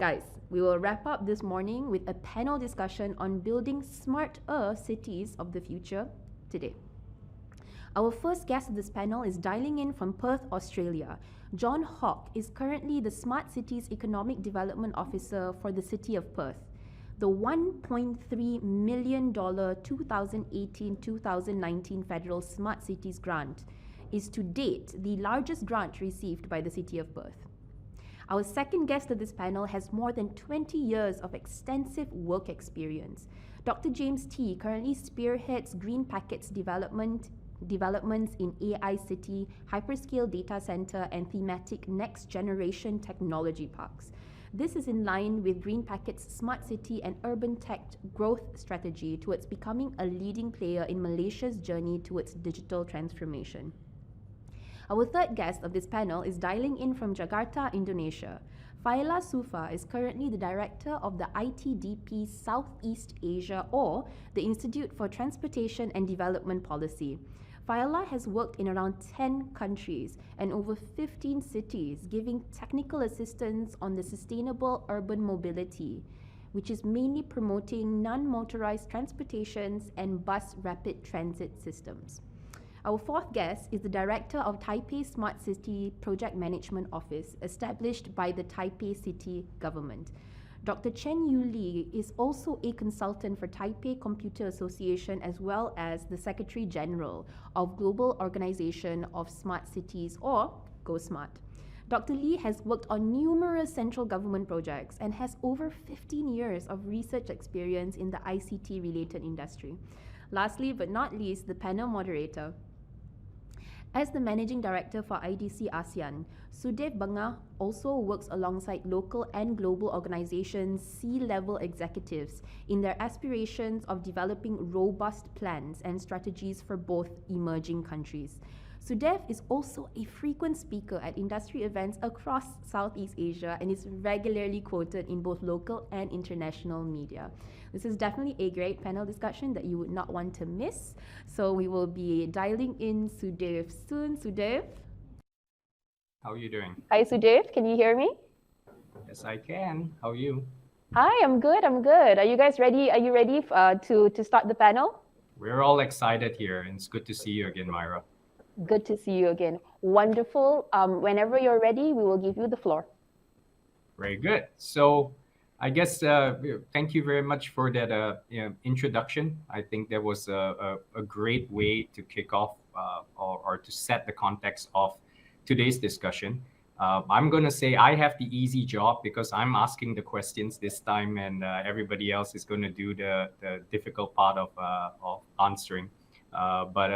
Guys, we will wrap up this morning with a panel discussion on building smarter cities of the future today. Our first guest of this panel is dialing in from Perth, Australia. John Hawke is currently the Smart Cities Economic Development Officer for the City of Perth. The $1.3 million 2018-2019 Federal Smart Cities Grant is to date the largest grant received by the City of Perth. Our second guest of this panel has more than 20 years of extensive work experience. Dr. James T currently spearheads Green Packets developments in AI City, hyperscale data center, and thematic next generation technology parks. This is in line with Green Packet's smart city and urban tech growth strategy towards becoming a leading player in Malaysia's journey towards digital transformation. Our third guest of this panel is dialing in from Jakarta, Indonesia. Faela Sufa is currently the director of the ITDP Southeast Asia, or the Institute for Transportation and Development Policy. Faela has worked in around 10 countries and over 15 cities, giving technical assistance on the sustainable urban mobility, which is mainly promoting non-motorized transportations and bus rapid transit systems. Our fourth guest is the director of Taipei Smart City Project Management Office, established by the Taipei City government. Dr. Chen-Yu is also a consultant for Taipei Computer Association as well as the Secretary General of Global Organization of Smart Cities, or GoSmart. Dr. Lee has worked on numerous central government projects and has over 15 years of research experience in the ICT-related industry. Lastly but not least, the panel moderator. As the Managing Director for IDC ASEAN, Sudev Bangah also works alongside local and global organizations' C-level executives in their aspirations of developing robust plans and strategies for both emerging countries. Sudev is also a frequent speaker at industry events across Southeast Asia and is regularly quoted in both local and international media. This is definitely a great panel discussion that you would not want to miss. So we will be dialing in Sudev soon. Sudev? How are you doing? Hi, Sudev. Can you hear me? Yes, I can. How are you? Hi, I'm good. Are you guys ready? Are you ready to start the panel? We're all excited here, and it's good to see you again, Myra. Good to see you again. Wonderful. Whenever you're ready, we will give you the floor. Very good. So I guess thank you very much for that introduction. I think that was a great way to kick off or to set the context of today's discussion. I'm going to say I have the easy job because I'm asking the questions this time, and everybody else is going to do the difficult part of answering.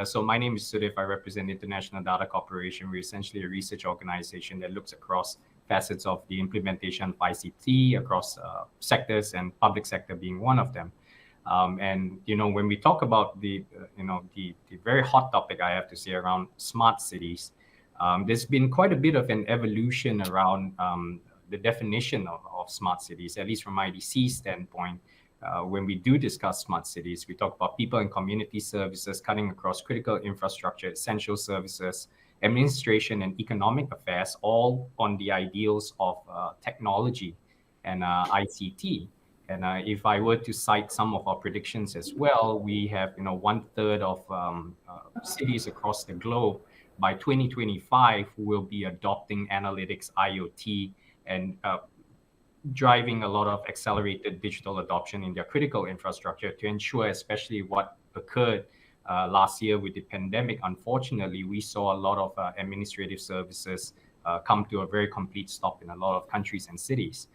So my name is Sudev. I represent International Data Corporation. We're essentially a research organization that looks across facets of the implementation of ICT across sectors, and public sector being one of them. And when we talk about the very hot topic, I have to say, around smart cities, there's been quite a bit of an evolution around the definition of smart cities, at least from IDC's standpoint. When we do discuss smart cities, we talk about people and community services cutting across critical infrastructure, essential services, administration, and economic affairs, all on the ideals of technology and ICT. And if I were to cite some of our predictions as well, we have 1/3 of cities across the globe by 2025 who will be adopting analytics, IoT, and driving a lot of accelerated digital adoption in their critical infrastructure to ensure, especially what occurred last year with the pandemic. Unfortunately, we saw a lot of administrative services come to a very complete stop in a lot of countries and cities.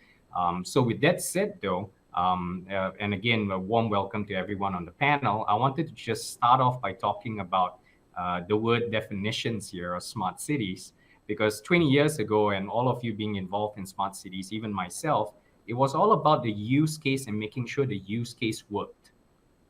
So with that said, though, and again, a warm welcome to everyone on the panel, I wanted to just start off by talking about the word definitions here of smart cities. Because 20 years ago, and all of you being involved in smart cities, even myself, it was all about the use case and making sure the use case worked.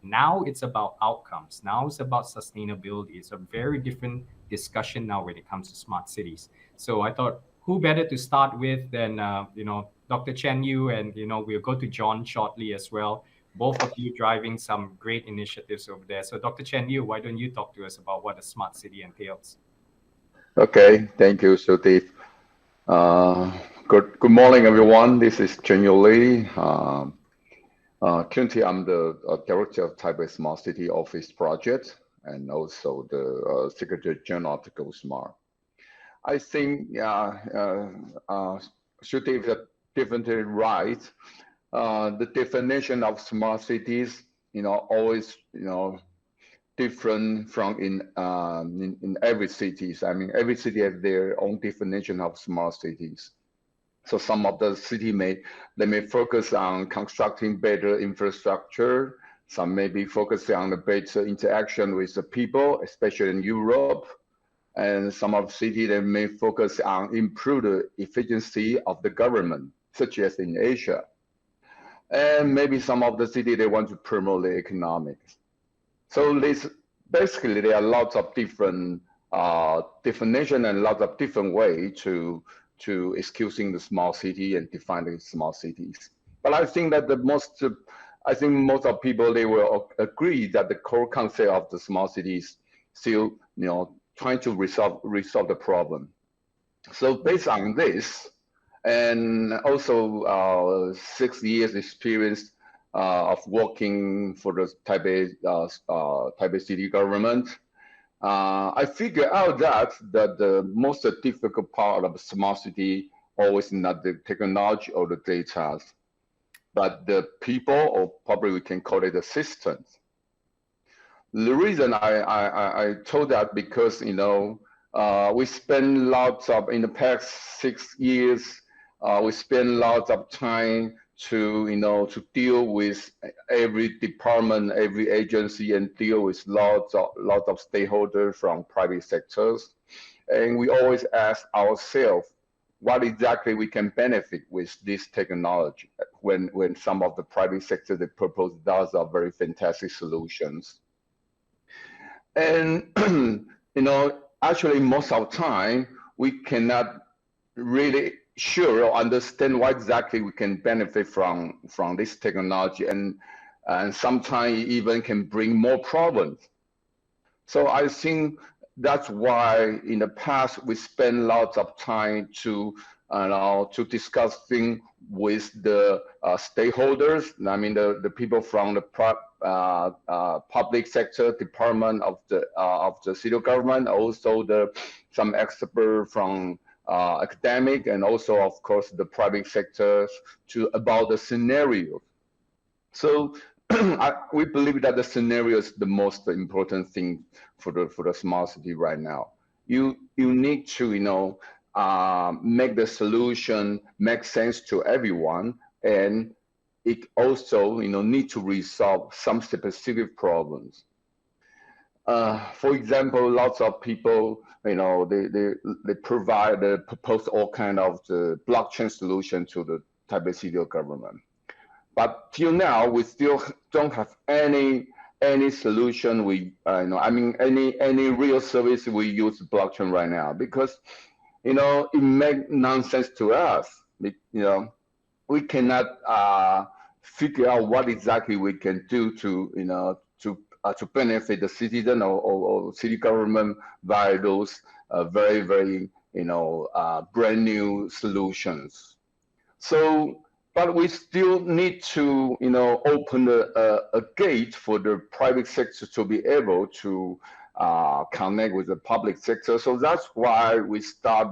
Now it's about outcomes. Now it's about sustainability. It's a very different discussion now when it comes to smart cities. So I thought, who better to start with than Dr. Chen-Yu, and we'll go to John shortly as well. Both of you driving some great initiatives over there. So Dr. Chen-Yu, why don't you talk to us about what a smart city entails? Okay, thank you, Sudev. Good morning, everyone. This is Chen-Yu. Currently, I'm the director of Taipei Smart City Office Project and also the Secretary General of the Go Smart. I think Sudev is definitely right. The definition of smart cities, always, different from in every cities. I mean, every city has their own definition of smart cities. So some of the city may focus on constructing better infrastructure. Some may be focusing on the better interaction with the people, especially in Europe. And some of the city they may focus on improve the efficiency of the government, such as in Asia. And maybe some of the city they want to promote the economics. So basically there are lots of different definition and lots of different ways to excusing the small city and defining small cities. But I think that most of people they will agree that the core concept of the small cities still trying to resolve the problem. So based on this, and also 6 years experience of working for the Taipei city government, I figured out that the most difficult part of a smart city always not the technology or the data, but the people, or probably we can call it the systems. The reason I told that because we spend lots of in the past 6 years we spend lots of time to deal with every department, every agency, and deal with lots of stakeholders from private sectors, and we always ask ourselves what exactly we can benefit with this technology when some of the private sector they propose those are very fantastic solutions. And actually most of the time we cannot really sure or understand what exactly we can benefit from this technology, and sometimes even can bring more problems. So I think that's why in the past we spend lots of time to discuss things with the stakeholders. I mean the people from the public sector department of the city government, also some experts from academic, and also of course the private sectors about the scenario. So we believe that the scenario is the most important thing for the smart city right now. You need to make the solution make sense to everyone, and it also need to resolve some specific problems. For example, lots of people, they propose all kind of the blockchain solution to the Taipei city government. But till now, we still don't have any solution. Any real service we use blockchain right now, because it makes nonsense to us. We cannot figure out what exactly we can do to benefit the citizen or city government by those very brand new solutions. So, but we still need to open a gate for the private sector to be able to connect with the public sector. So that's why we start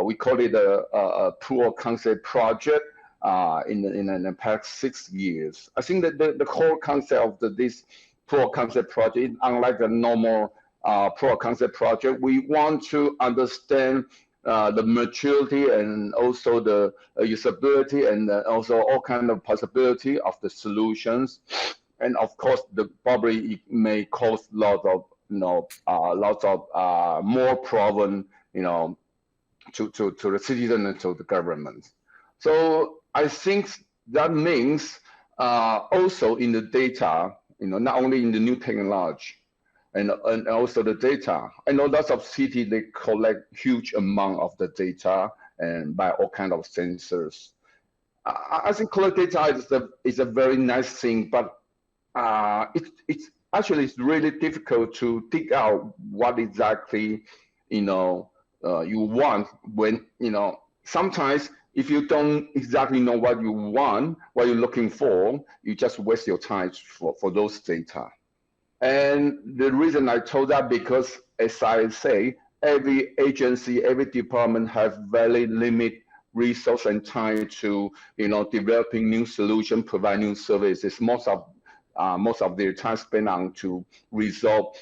we call it a proof of concept project in the past 6 years. I think that the core concept of this proof of concept project, unlike a normal proof of concept project, we want to understand the maturity and also the usability, and also all kind of possibility of the solutions. And of course, probably it may cause lots of more problem to the citizen and to the government. So I think that means also in the data, not only in the new technology, and also the data. I know lots of cities, they collect huge amount of the data and by all kind of sensors. I think collect data is a very nice thing, but it's actually really difficult to dig out what exactly you want when sometimes if you don't exactly know what you want, what you're looking for, you just waste your time for those data. And the reason I told that, because as I say, every agency, every department have very limited resource and time to, developing new solution, provide new services. Most of their time spent on to resolve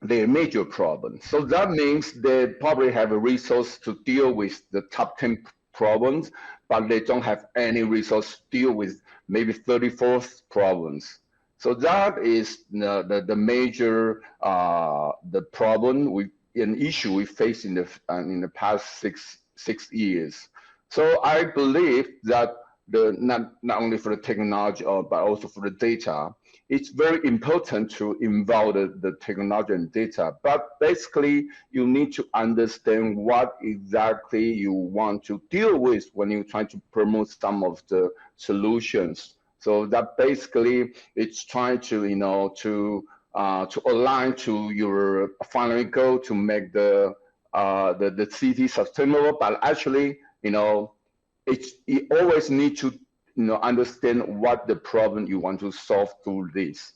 their major problems. So that means they probably have a resource to deal with the top 10 problems, but they don't have any resource to deal with maybe 34th problems. So that is the major the problem an issue we face in the past six years. So I believe that not only for the technology but also for the data, it's very important to involve the technology and data. But basically, you need to understand what exactly you want to deal with when you try to promote some of the solutions. So that basically it's trying to to align to your final goal to make the city sustainable. But actually, you always need to understand what the problem you want to solve through this.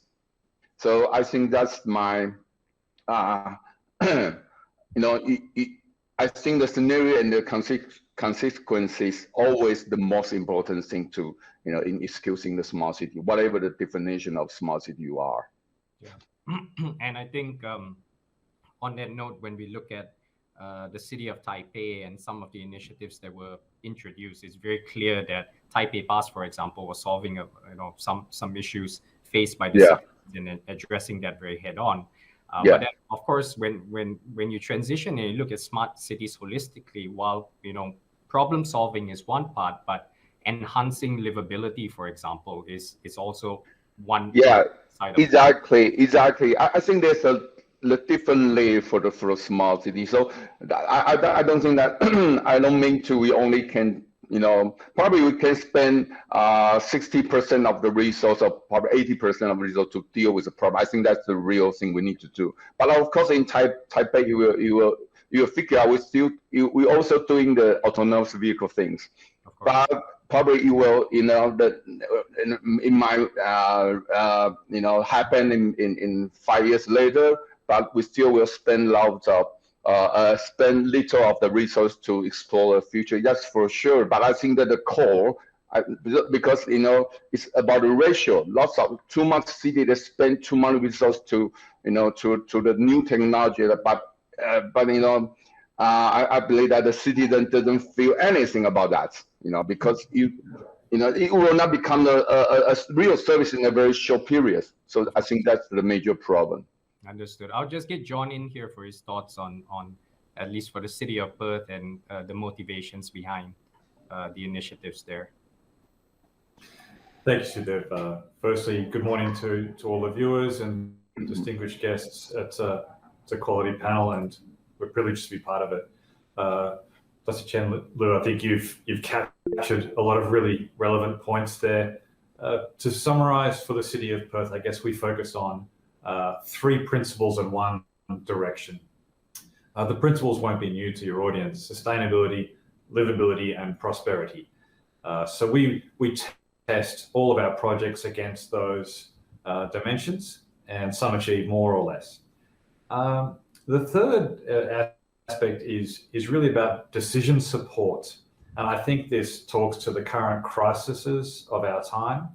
So I think that's my I think the scenario and the consequences always the most important thing to in executing the smart city, whatever the definition of smart city you are. Yeah, and I think on that note, when we look at the city of Taipei and some of the initiatives that were introduced, it's very clear that Taipei Pass, for example, was solving some issues faced by the city and addressing that very head on. But then, of course, when you transition and you look at smart cities holistically, while problem solving is one part, but enhancing livability, for example, is also one side of exactly. I think there's a different layer for the smart city. So I don't think that I don't mean to. We only can probably we can spend 60% of the resource, or probably 80% of the resource to deal with the problem. I think that's the real thing we need to do. But of course, in Taipei, you will figure out we also doing the autonomous vehicle things. But probably it will it might happen in 5 years later. But we still will spend lots of spend little of the resource to explore the future. That's for sure. But I think that the core, because it's about the ratio. Lots of too much city they spend too much resource to to the new technology. But I believe that the city then doesn't feel anything about that. Because it will not become a real service in a very short period. So I think that's the major problem. Understood. I'll just get John in here for his thoughts on at least for the city of Perth and the motivations behind the initiatives there. Thank you, Sudev. Firstly, good morning to all the viewers and distinguished guests. It's a quality panel, and we're privileged to be part of it. Dr. Chen-Yu, I think you've captured a lot of really relevant points there. To summarize for the city of Perth, I guess we focus on 3 principles and 1 direction. The principles won't be new to your audience: sustainability, livability, and prosperity. So we test all of our projects against those dimensions, and some achieve more or less. The third aspect is really about decision support. And I think this talks to the current crises of our time.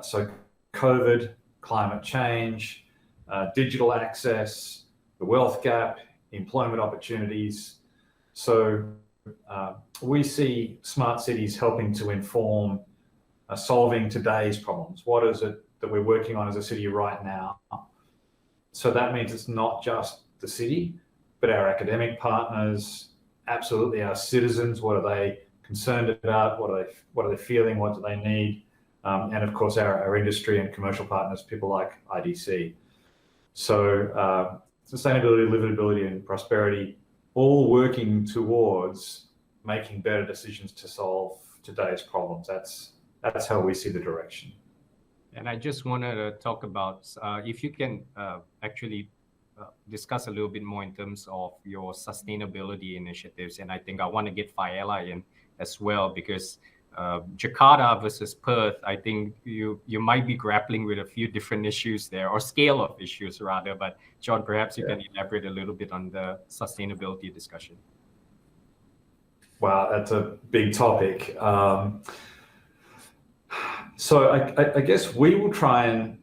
So COVID, climate change, digital access, the wealth gap, employment opportunities. So we see smart cities helping to inform solving today's problems. What is it that we're working on as a city right now? So that means it's not just the city, but our academic partners, absolutely our citizens. What are they concerned about? What are they feeling? What do they need? And of course, our industry and commercial partners, people like IDC. So sustainability, livability, and prosperity, all working towards making better decisions to solve today's problems. That's how we see the direction. And I just wanted to talk about if you can actually discuss a little bit more in terms of your sustainability initiatives. And I think I want to get Faela in as well, because Jakarta versus Perth, I think you might be grappling with a few different issues there, or scale of issues rather. But John, perhaps you can elaborate a little bit on the sustainability discussion. Wow, that's a big topic. So I guess we will try and,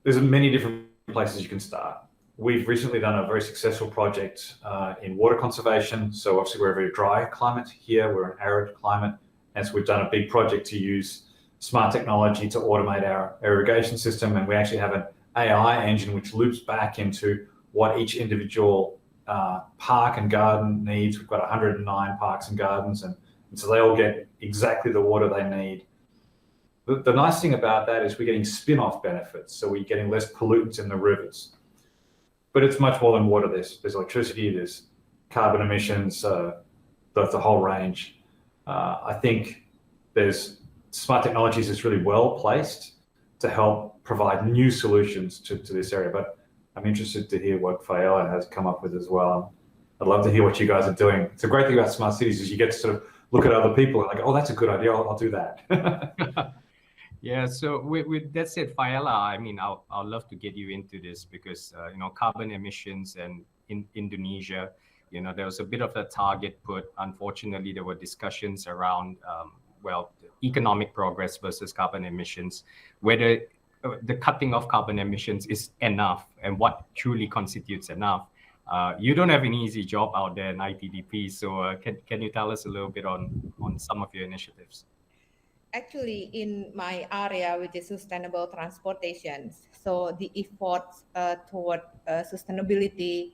there's many different places you can start. We've recently done a very successful project in water conservation. So obviously we're a very dry climate here, we're an arid climate. And so we've done a big project to use smart technology to automate our irrigation system. And we actually have an AI engine which loops back into what each individual park and garden needs. We've got 109 parks and gardens, and so they all get exactly the water they need. The nice thing about that is we're getting spin-off benefits. So we're getting less pollutants in the rivers. But it's much more than water. There's electricity, there's carbon emissions, the whole range. I think there's smart technologies is really well placed to help provide new solutions to this area. But I'm interested to hear what Faela has come up with as well. I'd love to hear what you guys are doing. It's a great thing about smart cities is you get to sort of look at other people and like, oh, that's a good idea. I'll do that. Yeah. So with that said, Faela, I mean, I'll love to get you into this because carbon emissions and in Indonesia, there was a bit of a target put. Unfortunately, there were discussions around economic progress versus carbon emissions, whether the cutting of carbon emissions is enough and what truly constitutes enough. You don't have an easy job out there in ITDP, so can you tell us a little bit on some of your initiatives? Actually, in my area, which is sustainable transportation, so the efforts toward sustainability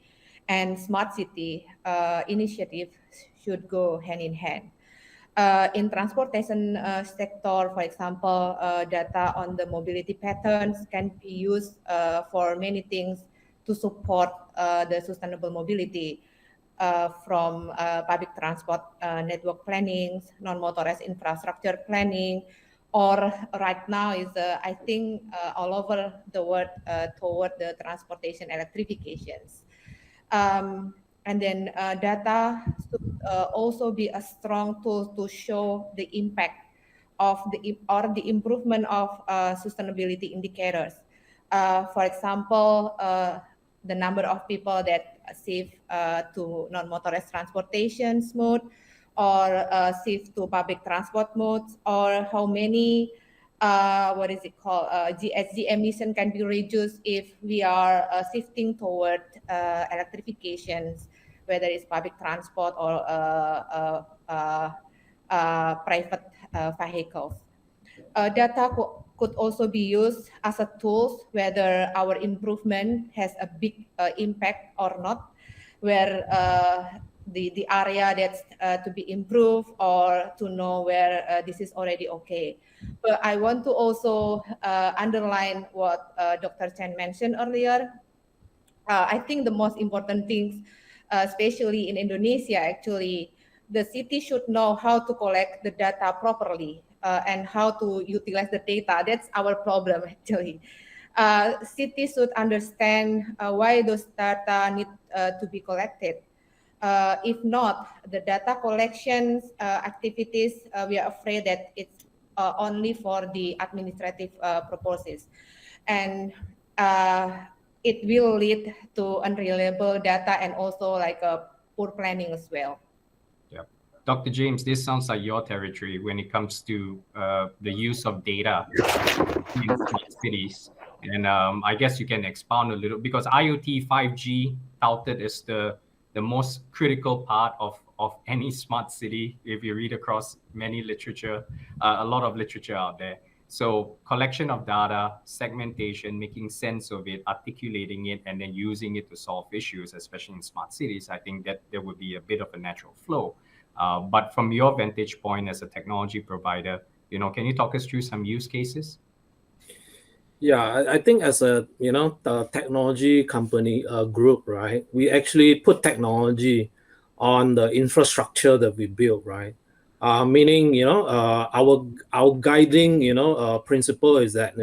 and smart city initiative should go hand in hand. In transportation sector, for example, data on the mobility patterns can be used for many things to support the sustainable mobility. From public transport network planning, non-motorized infrastructure planning, or right now is I think all over the world toward the transportation electrifications. And then data should also be a strong tool to show the impact of the improvement of sustainability indicators. For example, the number of people that shift to non-motorized transportation mode, or shift to public transport modes, or how many GHG emission can be reduced if we are shifting toward electrifications, whether it's public transport or private vehicles. Data could also be used as a tool whether our improvement has a big impact or not, where the area that's to be improved, or to know where this is already okay. But I want to also underline what Dr. Chen mentioned earlier. I think the most important things, especially in Indonesia, actually, the city should know how to collect the data properly and how to utilize the data. That's our problem, actually. Cities should understand why those data need to be collected. If not, the data collections activities, we are afraid that it's only for the administrative purposes. And it will lead to unreliable data and also like poor planning as well. Yeah. Dr. James, this sounds like your territory when it comes to the use of data in smart cities. And I guess you can expound a little, because IoT 5G touted as the most critical part of any smart city, if you read across many literature, a lot of literature out there. So collection of data, segmentation, making sense of it, articulating it, and then using it to solve issues, especially in smart cities, I think that there would be a bit of a natural flow. But from your vantage point as a technology provider, can you talk us through some use cases? Yeah, I think as a the technology company group, right? We actually put technology on the infrastructure that we build, right? Meaning, our guiding principle is that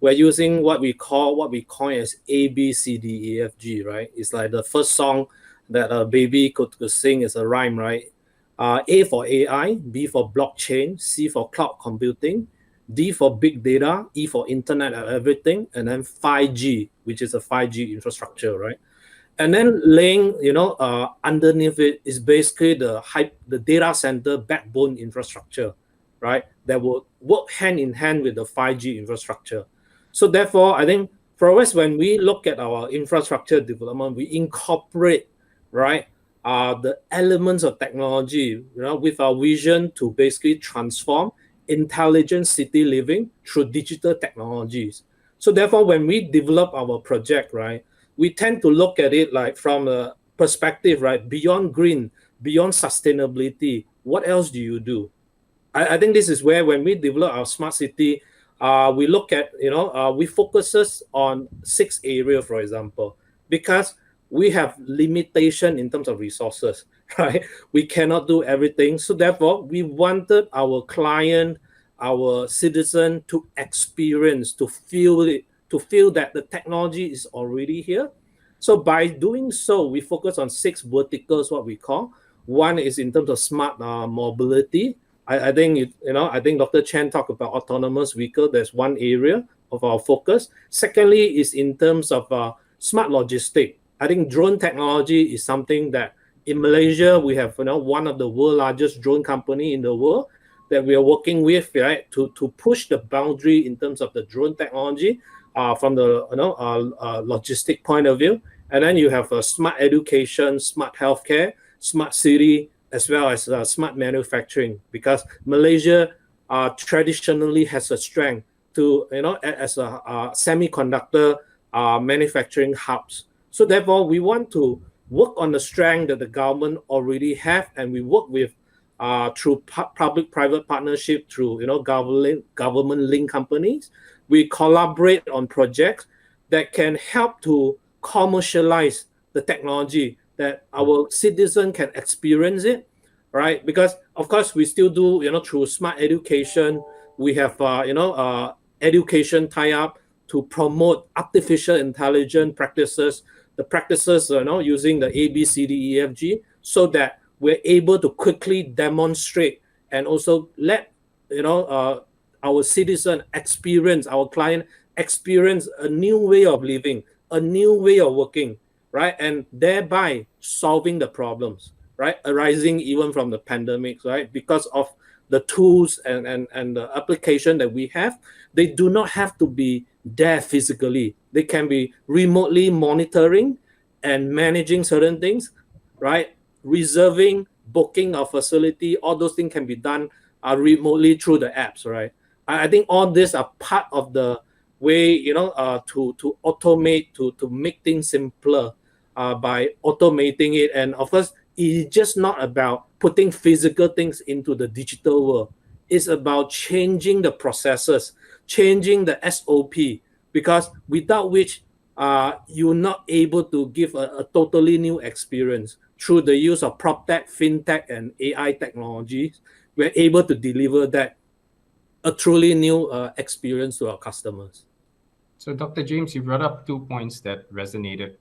we're using what we coin as A, B, C, D, E, F, G, right? It's like the first song that a baby could sing is a rhyme, right? A for AI, B for blockchain, C for cloud computing, D for big data, E for Internet of Everything, and then 5G, which is a 5G infrastructure, right? And then laying, underneath it is basically the data center backbone infrastructure, right? That will work hand in hand with the 5G infrastructure. So therefore, I think for us, when we look at our infrastructure development, we incorporate, right, the elements of technology, with our vision to basically transform intelligent city living through digital technologies. So therefore, when we develop our project, right, we tend to look at it like from a perspective, right, beyond green, beyond sustainability. What else do you do? I think this is where when we develop our smart city, we look at, we focuses on 6 areas, for example, because we have limitation in terms of resources, right? We cannot do everything. So therefore, we wanted our client, our citizen to experience, to feel it, to feel that the technology is already here. So by doing so, we focus on 6 verticals, what we call. One is in terms of smart mobility. I think I think Dr. Chen talked about autonomous vehicle. That's one area of our focus. Secondly, is in terms of smart logistics. I think drone technology is something that in Malaysia we have one of the world largest drone company in the world that we are working with, right, to push the boundary in terms of the drone technology from the logistic point of view. And then you have smart education, smart healthcare, smart city, as well as smart manufacturing, because Malaysia traditionally has a strength to, as a semiconductor manufacturing hubs. So therefore, we want to work on the strength that the government already have, and we work with through public-private partnership, through government-linked companies. We collaborate on projects that can help to commercialize the technology, that our citizen can experience it, right? Because of course we still do, through smart education, we have education tie-up to promote artificial intelligence practices, the practices, using the A, B, C, D, E, F, G, so that we're able to quickly demonstrate and also let our citizen experience, our client experience a new way of living, a new way of working, right? And thereby solving the problems, right, arising even from the pandemic, right? Because of the tools and the application that we have, they do not have to be there physically. They can be remotely monitoring and managing certain things, right? Reserving, booking a facility, all those things can be done remotely through the apps, right? I think all these are part of the way, to automate, to make things simpler by automating it. And of course, it's just not about putting physical things into the digital world. It's about changing the processes, changing the SOP, because without which you're not able to give a totally new experience. Through the use of PropTech, FinTech, and AI technologies, we're able to deliver that a truly new experience to our customers. So, Dr. James, you brought up 2 points that resonated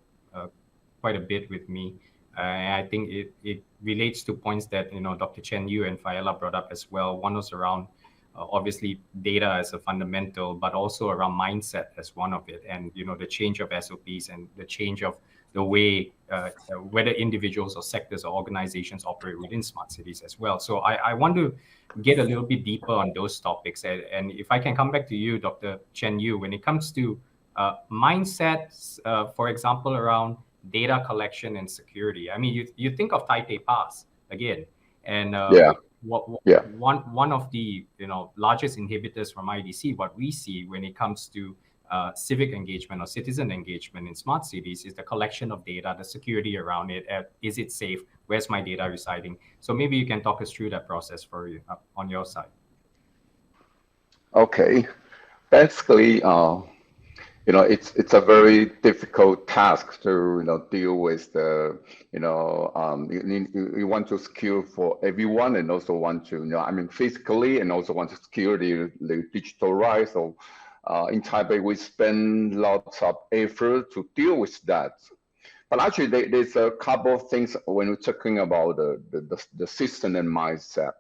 quite a bit with me. I think it relates to points that Dr. Chen-Yu and Faela brought up as well. One was around obviously data as a fundamental, but also around mindset as one of it, and the change of SOPs and the change of the way whether individuals or sectors or organizations operate within smart cities as well. So I want to get a little bit deeper on those topics, and if I can come back to you, Dr. Chen-Yu, when it comes to mindsets, for example, around data collection and security. I mean, you think of Taipei Pass again, and one of the largest inhibitors from IDC, what we see when it comes to civic engagement or citizen engagement in smart cities is the collection of data, the security around it. Is it safe? Where's my data residing? So maybe you can talk us through that process for you on your side. Okay, basically, it's a very difficult task to deal with the you want to secure for everyone, and also want to physically, and also want to secure the digital rights of in Taipei, we spend lots of effort to deal with that. But actually, there's a couple of things when we're talking about the system and mindset.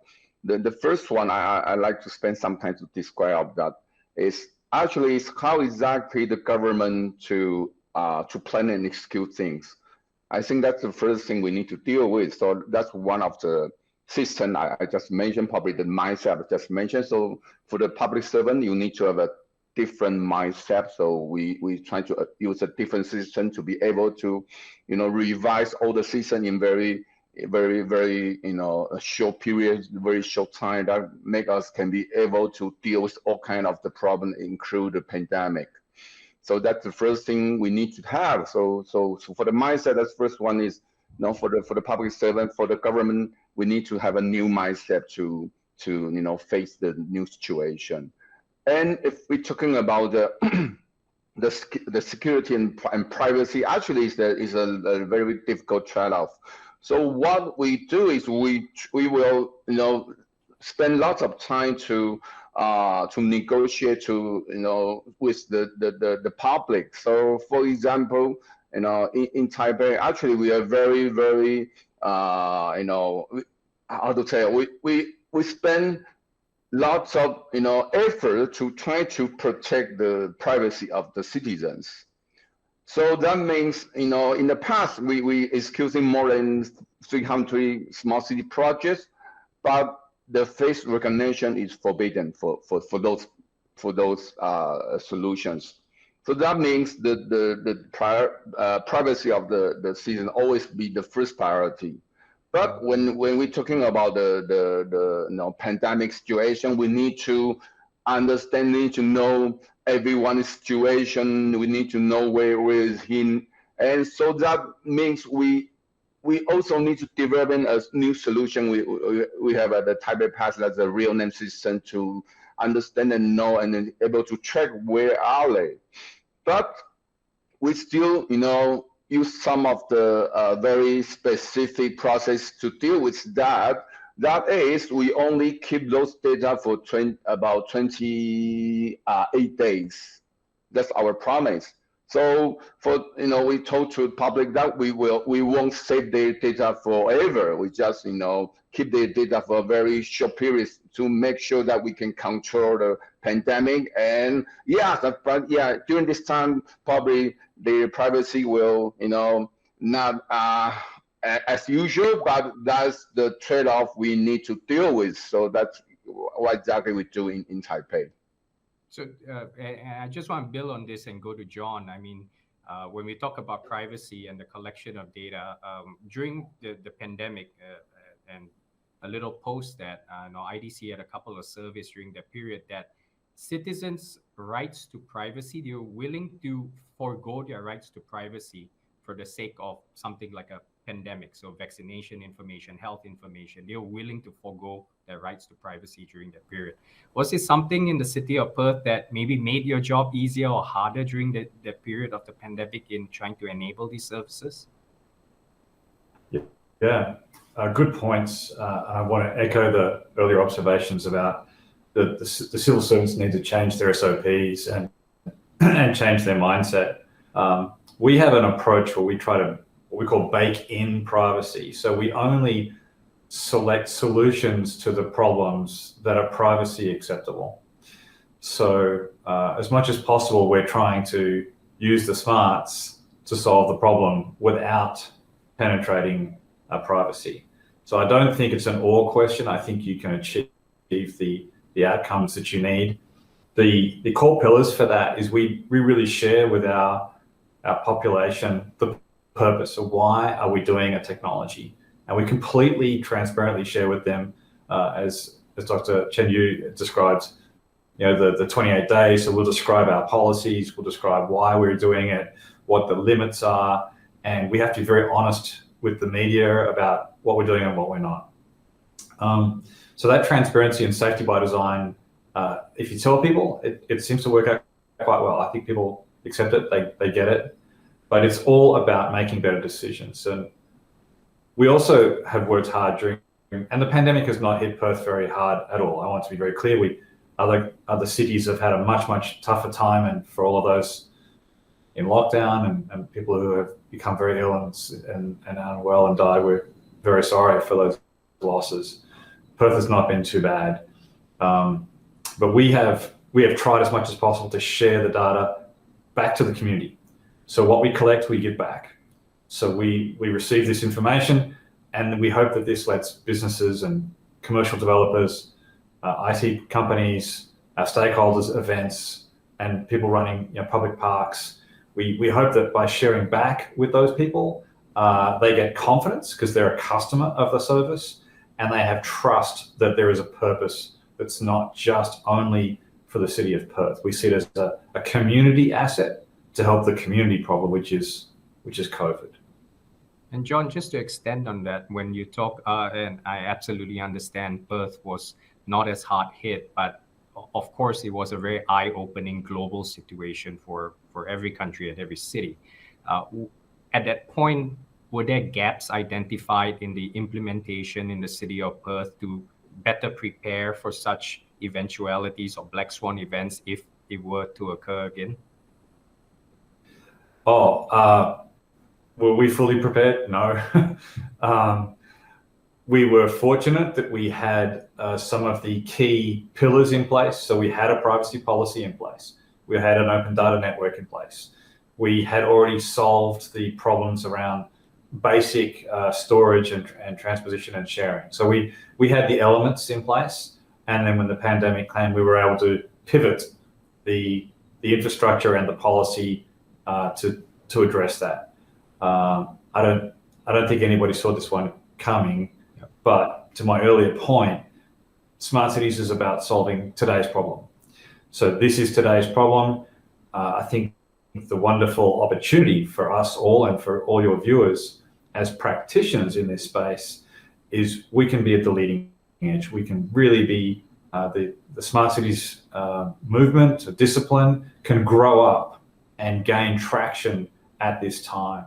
The first one I like to spend some time to describe that is actually how exactly the government to plan and execute things. I think that's the first thing we need to deal with. So that's one of the system I just mentioned, probably the mindset I just mentioned. So for the public servant, you need to have a different mindset. So we try to use a different system to be able to, revise all the system in very, a short period, very short time that make us can be able to deal with all kind of the problem, include the pandemic. So that's the first thing we need to have. So for the mindset, that's first one is, for the public servant, for the government, we need to have a new mindset to face the new situation. And if we're talking about the security and privacy, actually is a very difficult trade-off. So what we do is we will spend lots of time to negotiate with the public. So for example, in Taipei, actually we are very, very how to say, we spend lots of effort to try to protect the privacy of the citizens. So that means in the past we executing more than 300 smart city projects, but the face recognition is forbidden for those solutions. So that means the privacy of the citizen always be the first priority. But when we're talking about the pandemic situation, we need to understand, need to know everyone's situation. We need to know where is he, and so that means we also need to develop a new solution. We have at the Taipei Pass, that's a real name system to understand and know and then able to track where are they. But we still use some of the very specific process to deal with that. That is, we only keep those data for about 28 days. That's our promise. So for we told to the public that we won't save their data forever. We just keep their data for a very short period to make sure that we can control the pandemic. And during this time probably their privacy will not as usual, but that's the trade-off we need to deal with. So that's what exactly we do in Taipei. So I just want to build on this and go to John. I mean, when we talk about privacy and the collection of data during the pandemic and a little post that IDC had a couple of surveys during that period that citizens' rights to privacy, they're willing to forego their rights to privacy for the sake of something like a pandemic. So vaccination information, health information, they're willing to forego their rights to privacy during that period. Was it something in the city of Perth that maybe made your job easier or harder during the period of the pandemic in trying to enable these services? Yeah, good points. I want to echo the earlier observations about the civil servants need to change their SOPs and change their mindset. We have an approach where we try to what we call bake in privacy. So we only select solutions to the problems that are privacy acceptable. So as much as possible, we're trying to use the smarts to solve the problem without penetrating privacy. So I don't think it's an or question. I think you can achieve the outcomes that you need. The core pillars for that is we really share with our population the purpose of why are we doing a technology, and we completely transparently share with them as Dr. Chen-Yu describes, the 28 days. So we'll describe our policies, we'll describe why we're doing it, what the limits are, and we have to be very honest with the media about what we're doing and what we're not. So that transparency and safety by design, if you tell people, it seems to work out quite well. I think people accept it, they get it, but it's all about making better decisions. And we also have worked hard and the pandemic has not hit Perth very hard at all. I want to be very clear. other cities have had a much tougher time, and for all of those in lockdown and people who have become very ill and unwell and died, we're very sorry for those losses. Perth has not been too bad, but we have tried as much as possible to share the data back to the community. So what we collect, we give back. So we receive this information, and we hope that this lets businesses and commercial developers, IT companies, our stakeholders, events, and people running public parks. We hope that by sharing back with those people, they get confidence because they're a customer of the service, and they have trust that there is a purpose that's not just only for the city of Perth. We see it as a community asset to help the community problem, which is COVID. And John, just to extend on that, when you talk, and I absolutely understand Perth was not as hard hit, but of course it was a very eye-opening global situation for every country and every city. At that point, were there gaps identified in the implementation in the city of Perth to better prepare for such eventualities or black swan events if it were to occur again? Were we fully prepared? No. We were fortunate that we had some of the key pillars in place. So we had a privacy policy in place. We had an open data network in place. We had already solved the problems around basic storage and transposition and sharing. So we had the elements in place. And then when the pandemic came, we were able to pivot the infrastructure and the policy to address that. I don't think anybody saw this one coming, but to my earlier point, smart cities is about solving today's problem. So this is today's problem. I think the wonderful opportunity for us all and for all your viewers as practitioners in this space is we can be at the leading edge. We can really be the smart cities movement, discipline can grow up and gain traction at this time.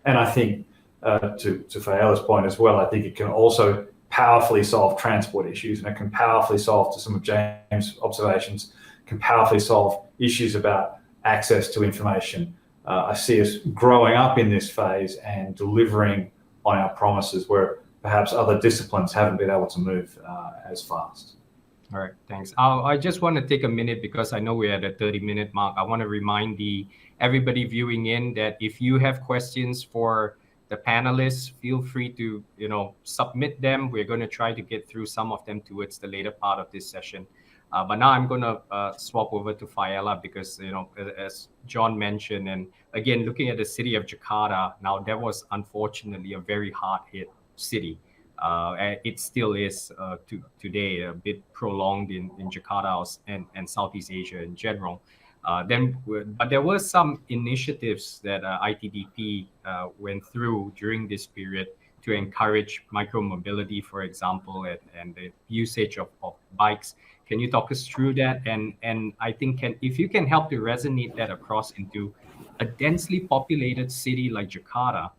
And I think to Faela's point as well, I think it can also powerfully solve transport issues, and it can powerfully solve, to some of James' observations, can powerfully solve issues about access to information. I see us growing up in this phase and delivering on our promises where perhaps other disciplines haven't been able to move as fast. All right, thanks. I just want to take a minute because I know we're at a 30-minute mark. I want to remind everybody viewing in that if you have questions for the panelists, feel free to submit them. We're going to try to get through some of them towards the later part of this session. But now I'm going to swap over to Faela because, as John mentioned, and again, looking at the city of Jakarta, now that was unfortunately a very hard-hit city. It still is today, a bit prolonged in Jakarta and Southeast Asia in general. But there were some initiatives that ITDP went through during this period to encourage micromobility, for example, and the usage of bikes. Can you talk us through that? And I think if you can help to resonate that across into a densely populated city like Jakarta,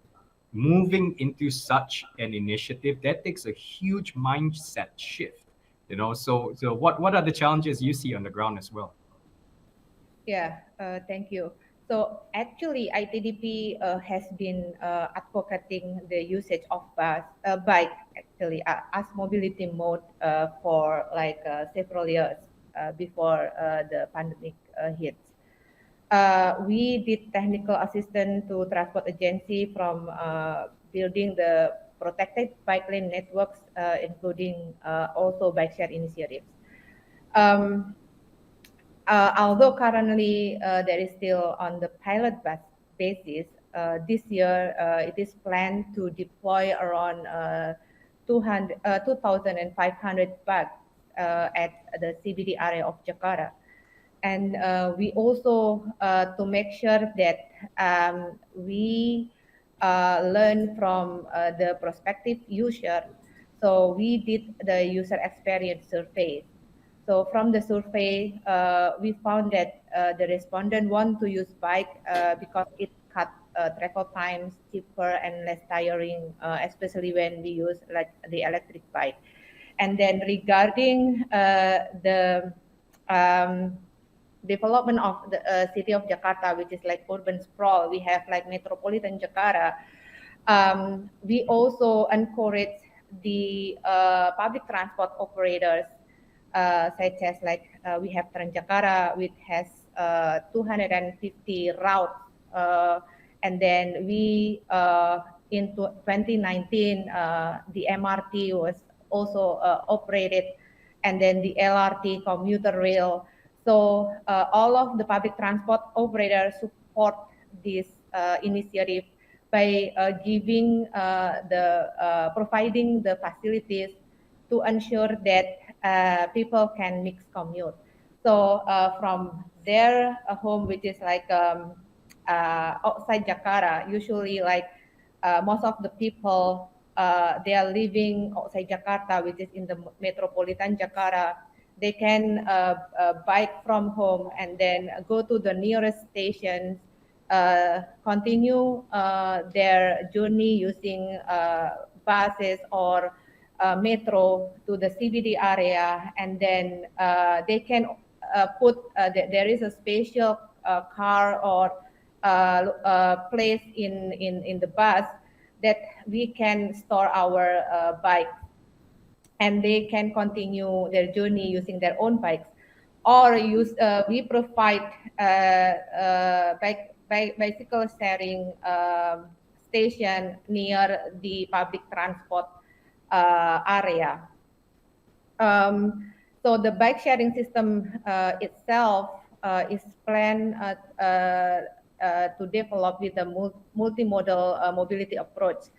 moving into such an initiative, that takes a huge mindset shift. So what are the challenges you see on the ground as well? Yeah, thank you. So actually, ITDP has been advocating the usage of bike actually as mobility mode for several years before the pandemic hits. We did technical assistance to transport agency from building the protected bike lane networks, including also bike share initiatives. Although currently there is still on the pilot basis, this year it is planned to deploy around 2,500 bikes at the CBD area of Jakarta. And we also, to make sure that we learn from the prospective user, so we did the user experience survey. So from the survey, we found that the respondent want to use bike because it cut travel times, cheaper and less tiring, especially when we use like the electric bike. And then regarding the development of the city of Jakarta, which is like urban sprawl. We have like metropolitan Jakarta. We also encourage the public transport operators, such as like we have Transjakarta, which has 250 routes, and then we in 2019 the MRT was also operated, and then the LRT, commuter rail. So all of the public transport operators support this initiative by providing the facilities to ensure that people can mix commute. So from their home, which is like outside Jakarta, usually like most of the people they are living outside Jakarta, which is in the metropolitan Jakarta. They can bike from home and then go to the nearest stations, continue their journey using buses or metro to the CBD area, and then they can there is a special car or place in the bus that we can store our bikes, and they can continue their journey using their own bikes, or we provide bicycle sharing station near the public transport area. So the bike sharing system itself is planned to develop with a multimodal mobility approach,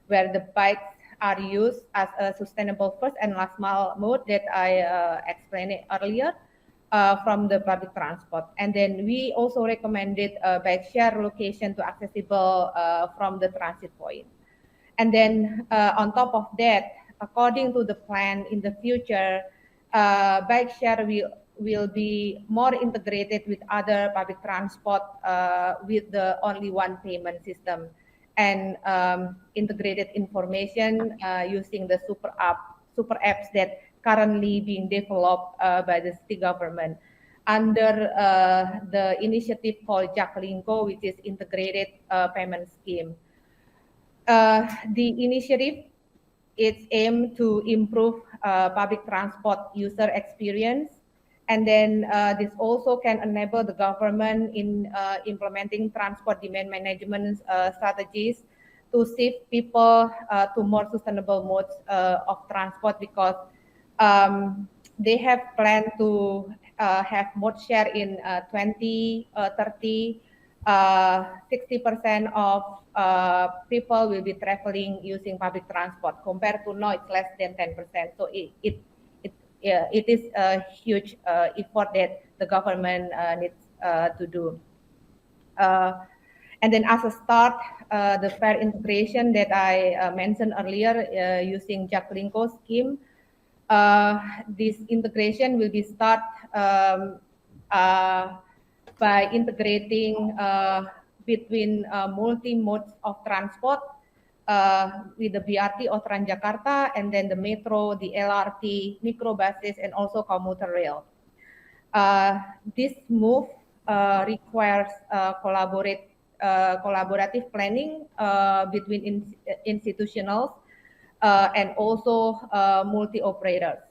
where the bikes are used as a sustainable first and last mile mode that I explained earlier from the public transport. And then we also recommended a bike share location to accessible from the transit point. And then on top of that, according to the plan in the future, bike share will be more integrated with other public transport with the only one payment system, and integrated information using the super apps that currently being developed by the city government under the initiative called Jaklingko, which is integrated payment scheme. The initiative is aimed to improve public transport user experience, and then this also can enable the government in implementing transport demand management strategies to shift people to more sustainable modes of transport, because they have planned to have mode share in 2030. 60% of people will be traveling using public transport, compared to now it's less than 10%. So it is a huge effort that the government needs to do. And then as a start, the fare integration that I mentioned earlier using Jaklingko scheme, this integration will be start by integrating between multi-modes of transport with the BRT or Transjakarta, and then the metro, the LRT, microbuses, and also commuter rail. This move requires collaborative planning between institutionals and also multi-operators.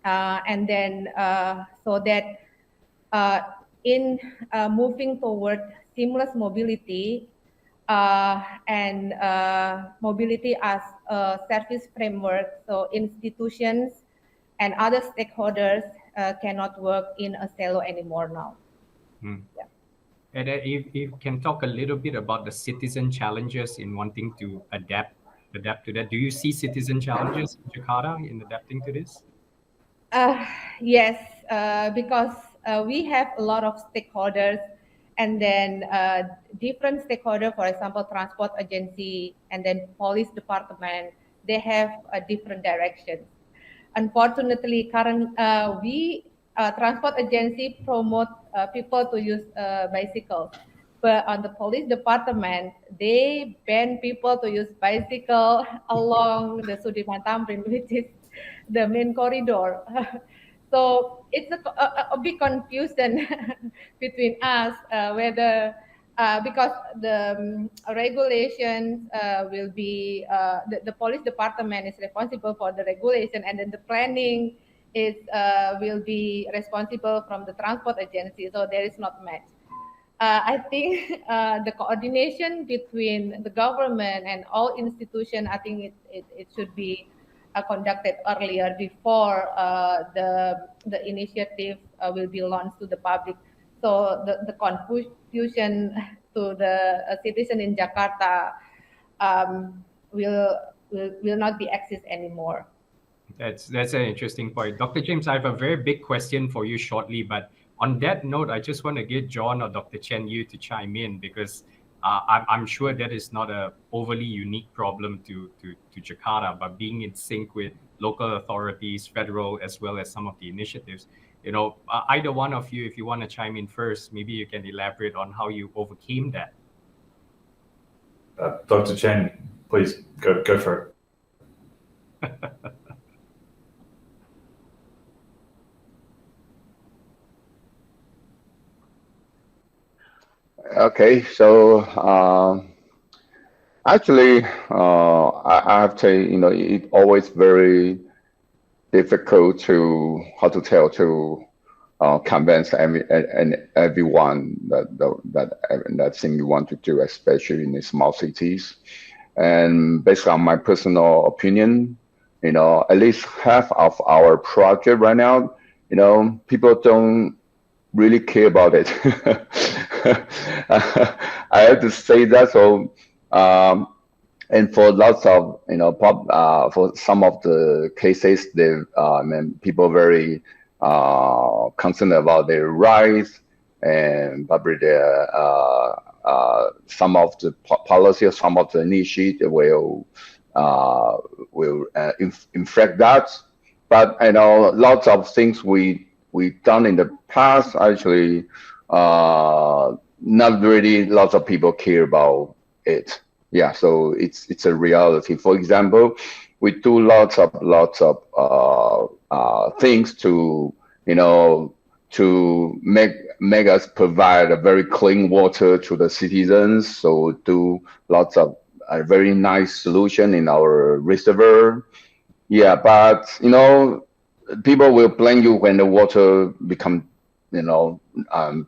And then so that in moving toward seamless mobility and mobility as a service framework, so institutions and other stakeholders cannot work in a silo anymore now. Yeah. And if you can talk a little bit about the citizen challenges in wanting to adapt to that. Do you see citizen challenges in Jakarta in adapting to this? Yes, because we have a lot of stakeholders, and then different stakeholders, for example, transport agency and then police department, they have a different directions. Unfortunately, we transport agency promote people to use bicycles, but on the police department, they ban people to use bicycle along the Sudirman Tamrin, which is the main corridor. So it's a big confusion between us whether because the regulations will be the police department is responsible for the regulation, and then the planning is will be responsible from the transport agency. So there is not match. I think the coordination between the government and all institutions, I think it should be conducted earlier before the initiative will be launched to the public. So the confusion to the citizen in Jakarta will not be exist anymore. That's an interesting point. Dr. James, I have a very big question for you shortly, but on that note, I just want to get John or Dr. Chen-Yu to chime in, because I'm sure that is not a overly unique problem to Jakarta, but being in sync with local authorities, federal, as well as some of the initiatives. Either one of you, if you want to chime in first, maybe you can elaborate on how you overcame that. Dr. Chen, please go for it. Okay, so actually, I have to, it's always very difficult to convince everyone that thing you want to do, especially in the small cities. And based on my personal opinion, at least half of our project right now, people don't really care about it. I have to say that. So, and for lots of, for some of the cases, people very concerned about their rights, and probably some of the policy or some of the initiative will infect that. But lots of things we've done in the past, actually, not really lots of people care about it. Yeah, so it's a reality. For example, we do lots of things to to make us provide a very clean water to the citizens. So do lots of a very nice solution in our reservoir. Yeah, but people will blame you when the water become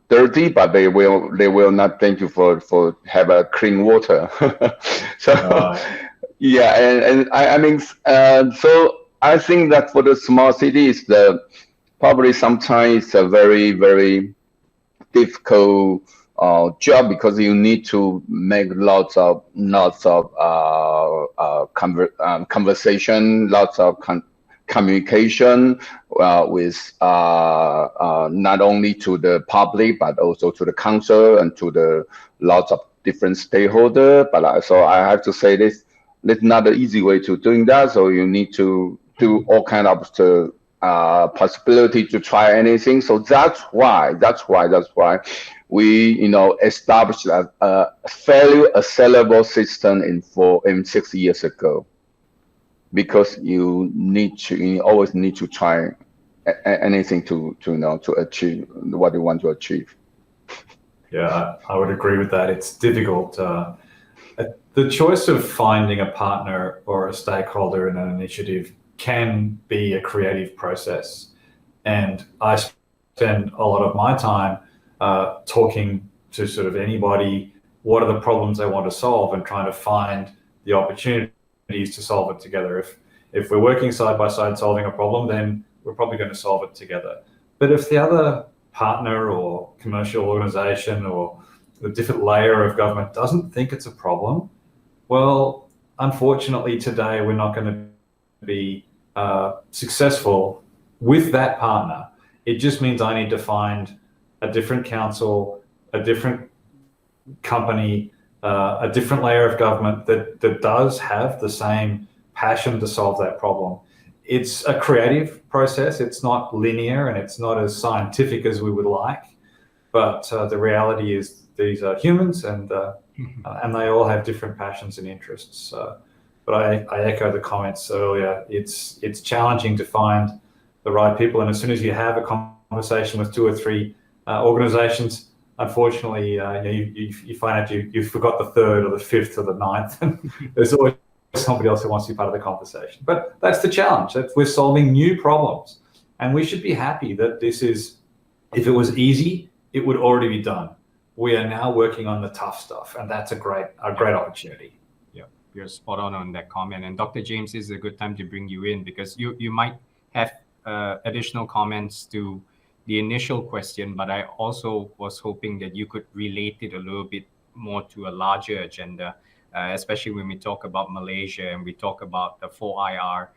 dirty, but they will not thank you for have a clean water. So yeah, and I mean, so I think that for the small cities, probably sometimes it's a very, very difficult job, because you need to make lots of conversation, lots of communication with not only to the public, but also to the council and to the lots of different stakeholders. But so I have to say this. It's not an easy way to doing that. So you need to do all kind of possibility to try anything. So that's why we established a fairly acceptable system in 6 years ago, because you always need to try anything to achieve what you want to achieve. Yeah, I would agree with that. It's difficult. The choice of finding a partner or a stakeholder in an initiative can be a creative process. And I spend a lot of my time talking to sort of anybody, what are the problems they want to solve, and trying to find the opportunities to solve it together. If we're working side by side solving a problem, then we're probably going to solve it together. But if the other partner or commercial organization or the different layer of government doesn't think it's a problem, well, unfortunately today we're not going to be successful with that partner. It just means I need to find a different council, a different company, a different layer of government that does have the same passion to solve that problem. It's a creative process. It's not linear, and it's not as scientific as we would like. But the reality is these are humans, and they all have different passions and interests. But I echo the comments earlier. It's challenging to find the right people. And as soon as you have a conversation with 2 or 3 organizations, unfortunately, you find out you forgot the 3rd or the 5th or the 9th. And there's always somebody else who wants to be part of the conversation. But that's the challenge, that we're solving new problems. And we should be happy that this is, if it was easy, it would already be done. We are now working on the tough stuff, and that's a great opportunity. Yeah, you're spot on that comment. And Dr. James, this is a good time to bring you in, because you might have additional comments to the initial question, but I also was hoping that you could relate it a little bit more to a larger agenda, especially when we talk about Malaysia and we talk about the 4IR,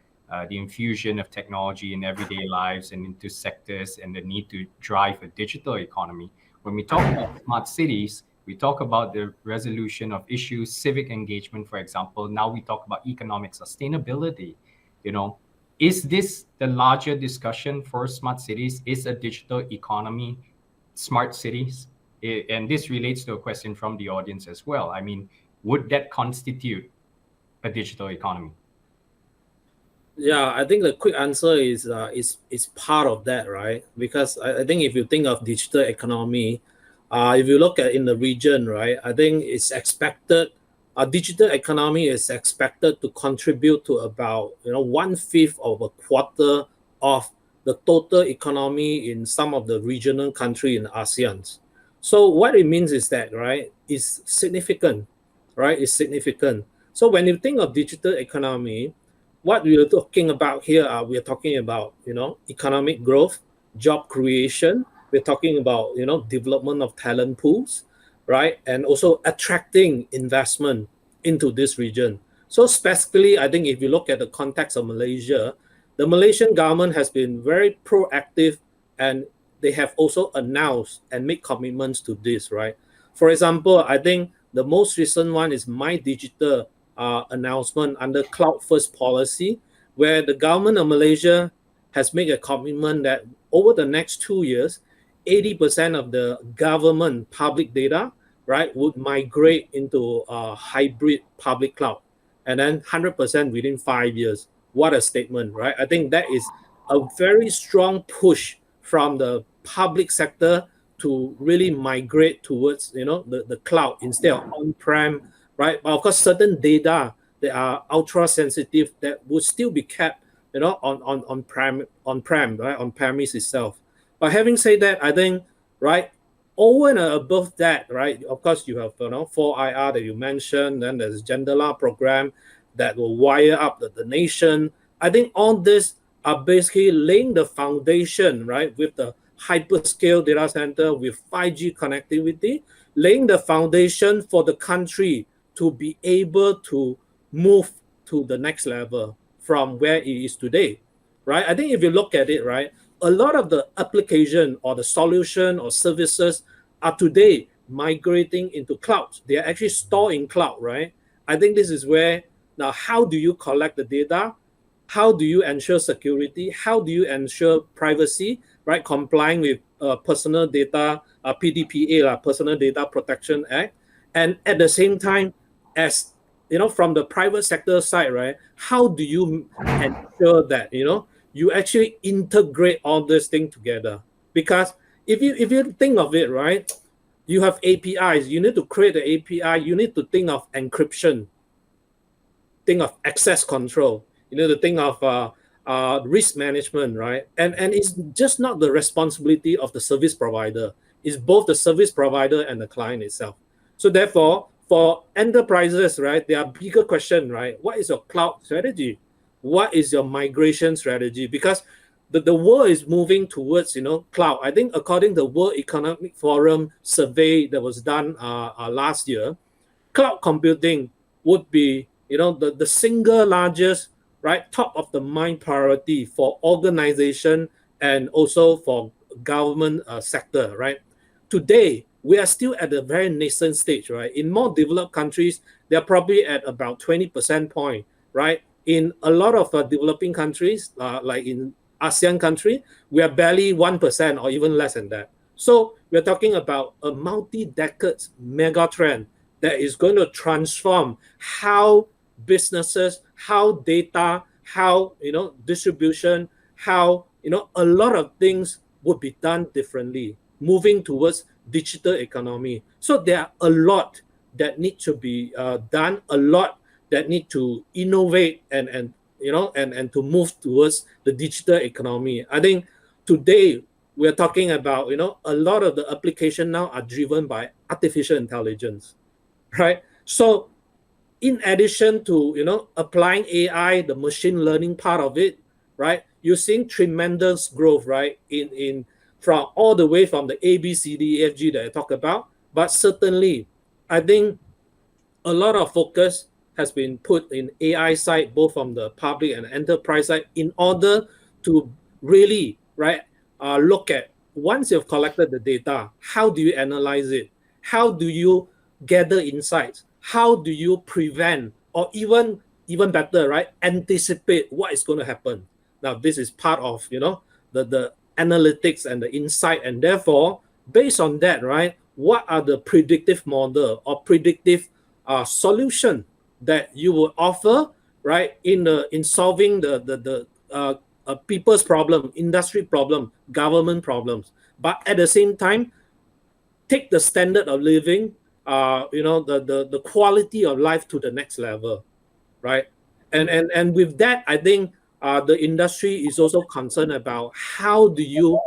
the infusion of technology in everyday lives and into sectors, and the need to drive a digital economy. When we talk about smart cities, we talk about the resolution of issues, civic engagement, for example. Now we talk about economic sustainability. Is this the larger discussion for smart cities? Is a digital economy smart cities? And this relates to a question from the audience as well. I mean, would that constitute a digital economy? Yeah, I think the quick answer is part of that, right? Because I think if you think of digital economy, if you look at in the region, right, I think it's expected, digital economy is expected to contribute to about 1/5 of a quarter of the total economy in some of the regional country in ASEAN. So what it means is that, right, it's significant, right? It's significant. So when you think of digital economy, what we are talking about here, we are talking about, economic growth, job creation. We're talking about, development of talent pools, right? And also attracting investment into this region. So specifically, I think if you look at the context of Malaysia, the Malaysian government has been very proactive, and they have also announced and made commitments to this, right? For example, I think the most recent one is My Digital announcement under Cloud First policy, where the government of Malaysia has made a commitment that over the next 2 years, 80% of the government public data, right, would migrate into a hybrid public cloud, and then 100% within 5 years. What a statement, right? I think that is a very strong push from the public sector to really migrate towards, the cloud instead of on-prem, right? But of course, certain data that are ultra sensitive that would still be kept, on-prem, right, on premise itself. But having said that, I think, right, over and above that, right, of course, you have 4IR that you mentioned, then there's Jendela program that will wire up the nation. I think all this are basically laying the foundation, right, with the hyperscale data center, with 5G connectivity, laying the foundation for the country to be able to move to the next level from where it is today, right? I think if you look at it, right, a lot of the application or the solution or services are today migrating into clouds. They are actually stored in cloud, right? I think this is where now, how do you collect the data? How do you ensure security? How do you ensure privacy, right? Complying with personal data, PDPA, Personal Data Protection Act. And at the same time, as from the private sector side, right? How do you ensure that, you actually integrate all this thing together? Because if you think of it, right, you have APIs. You need to create the API. You need to think of encryption, think of access control. You need to think of risk management, right? And it's just not the responsibility of the service provider. It's both the service provider and the client itself. So therefore, for enterprises, right, there are bigger questions, right? What is your cloud strategy? What is your migration strategy? Because the world is moving towards, cloud. I think according to the World Economic Forum survey that was done last year, cloud computing would be, the single largest, right, top of the mind priority for organization and also for government sector, right? Today, we are still at a very nascent stage, right? In more developed countries, they're probably at about 20% point, right? In a lot of developing countries, like in ASEAN country, we are barely 1% or even less than that. So we're talking about a multi-decade mega trend that is going to transform how businesses, how data, how distribution, how a lot of things would be done differently, moving towards digital economy. So there are a lot that need to be done, a lot that need to innovate and to move towards the digital economy. I think today we're talking about, a lot of the application now are driven by artificial intelligence, right? So in addition to, applying AI, the machine learning part of it, right? You're seeing tremendous growth, right? In from all the way from the A, B, C, D, E, F, G that I talk about. But certainly, I think a lot of focus has been put in AI side, both from the public and enterprise side, in order to really, right, look at, once you've collected the data, how do you analyze it? How do you gather insights? How do you prevent, or even better, right, anticipate what is going to happen? Now, this is part of, the analytics and the insight, and therefore, based on that, right, what are the predictive model or predictive solution that you will offer, right, in solving the people's problem, industry problem, government problems, but at the same time, take the standard of living, the quality of life to the next level, right? And with that, I think the industry is also concerned about how do you,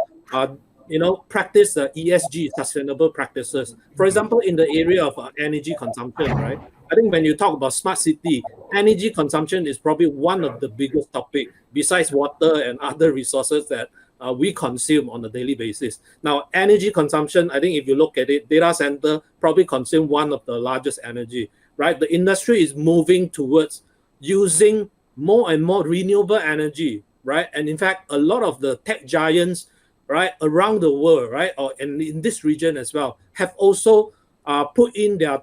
practice the ESG, sustainable practices. For example, in the area of energy consumption, right? I think when you talk about smart city, energy consumption is probably one of the biggest topic besides water and other resources that we consume on a daily basis. Now, energy consumption, I think if you look at it, data center probably consume one of the largest energy, right? The industry is moving towards using more and more renewable energy, right? And in fact, a lot of the tech giants, right, around the world, right, or in this region as well, have also put in their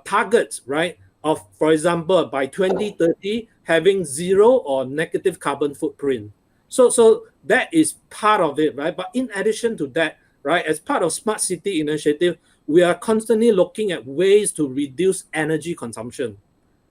targets, right, of, for example, by 2030, having zero or negative carbon footprint. So that is part of it, right? But in addition to that, right, as part of Smart City Initiative, we are constantly looking at ways to reduce energy consumption,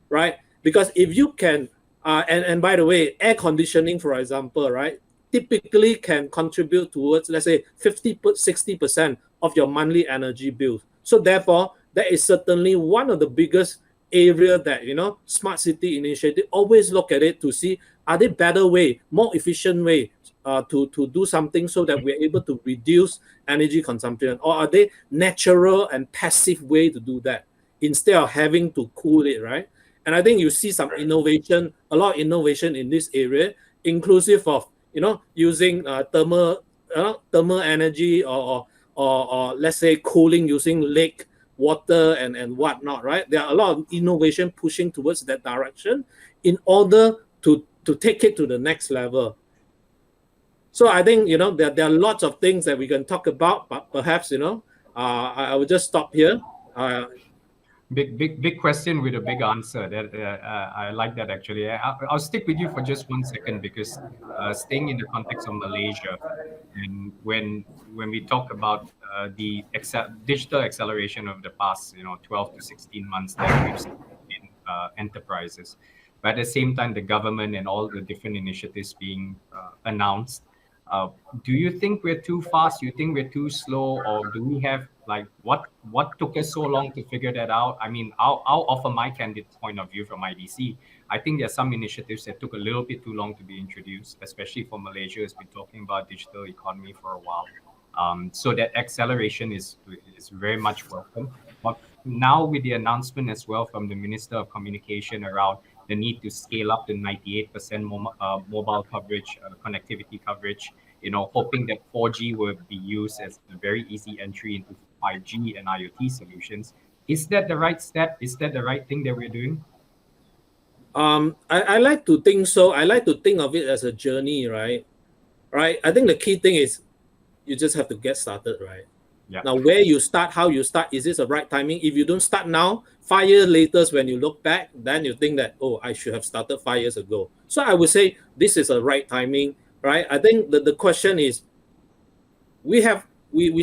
right? Because if you can, and by the way, air conditioning, for example, right, typically can contribute towards, let's say, 60% of your monthly energy bill. So therefore, that is certainly one of the biggest area that, Smart City Initiative always look at it to see, are there better way, more efficient way to do something so that we're able to reduce energy consumption, or are they natural and passive way to do that instead of having to cool it, right? And I think you see some innovation, a lot of innovation in this area, inclusive of, using thermal energy, or let's say cooling using lake water and whatnot, right? There are a lot of innovation pushing towards that direction in order to take it to the next level. So I think, there are lots of things that we can talk about, but perhaps, I will just stop here. Big question with a big answer. That I like that actually. I'll stick with you for just 1 second, because staying in the context of Malaysia, and when we talk about the digital acceleration of the past 12 to 16 months that we've seen in enterprises, but at the same time the government and all the different initiatives being announced, do you think we're too fast? Do you think we're too slow? Or do we have, like, what took us so long to figure that out? I mean, I'll offer my candid point of view from IDC. I think there are some initiatives that took a little bit too long to be introduced, especially for Malaysia, has been talking about digital economy for a while. So that acceleration is very much welcome. But now with the announcement as well from the Minister of Communication around the need to scale up to 98% mobile coverage, connectivity coverage, hoping that 4G will be used as a very easy entry into 5G and IoT solutions. Is that the right step? Is that the right thing that we're doing? I like to think so. I like to think of it as a journey, right? Right. I think the key thing is you just have to get started, right? Yeah. Now, where you start, how you start, is this the right timing? If you don't start now, 5 years later, when you look back, then you think that, oh, I should have started 5 years ago. So I would say this is the right timing, right? I think the question is, we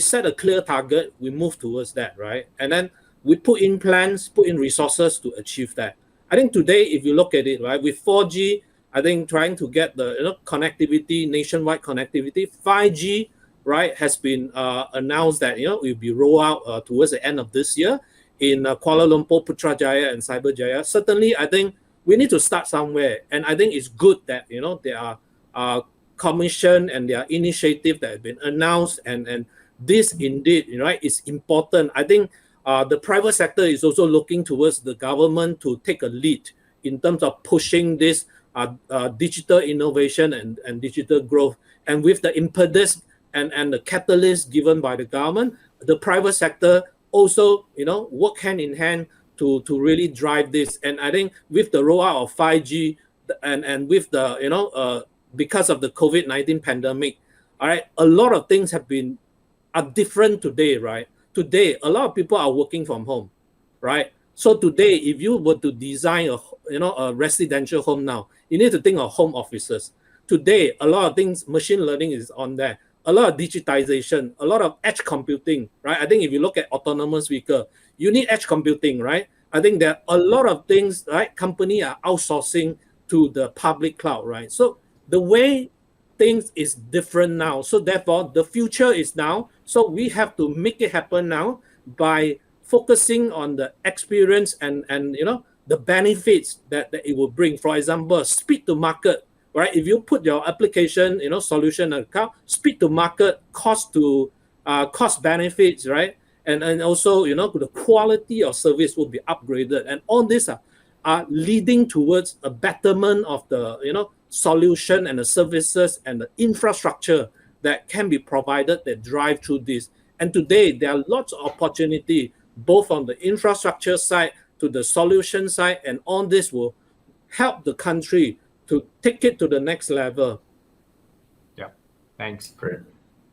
set a clear target, we move towards that, right? And then we put in plans, put in resources to achieve that. I think today, if you look at it, right, with 4G, I think trying to get the connectivity, nationwide connectivity, 5G, right, has been announced that will be rolled out towards the end of this year in Kuala Lumpur, Putrajaya, and Cyberjaya. Certainly, I think we need to start somewhere, and I think it's good that there are commission and there are initiatives that have been announced, and this indeed is important. I think the private sector is also looking towards the government to take a lead in terms of pushing this digital innovation and digital growth. And with the impetus and the catalyst given by the government, the private sector also work hand in hand to really drive this. And I think with the rollout of 5G and with the because of the COVID-19 pandemic, all right, a lot of things are different today, right? Today, a lot of people are working from home, right? So today, if you were to design a residential home now, you need to think of home offices. Today, a lot of things, machine learning is on there. A lot of digitization, a lot of edge computing, right? I think if you look at autonomous vehicle, you need edge computing, right? I think there are a lot of things, right? Companies are outsourcing to the public cloud, right? So the way things is different now. So therefore, the future is now. So we have to make it happen now by focusing on the experience and the benefits that it will bring. For example, speed to market, right? If you put your application, solution account, speed to market, cost benefits, right? And also, the quality of service will be upgraded. And all these are leading towards a betterment of the, solution and the services and the infrastructure that can be provided that drive through this. And today, there are lots of opportunity, both on the infrastructure side to the solution side, and all this will help the country to take it to the next level. Yeah, thanks. Great.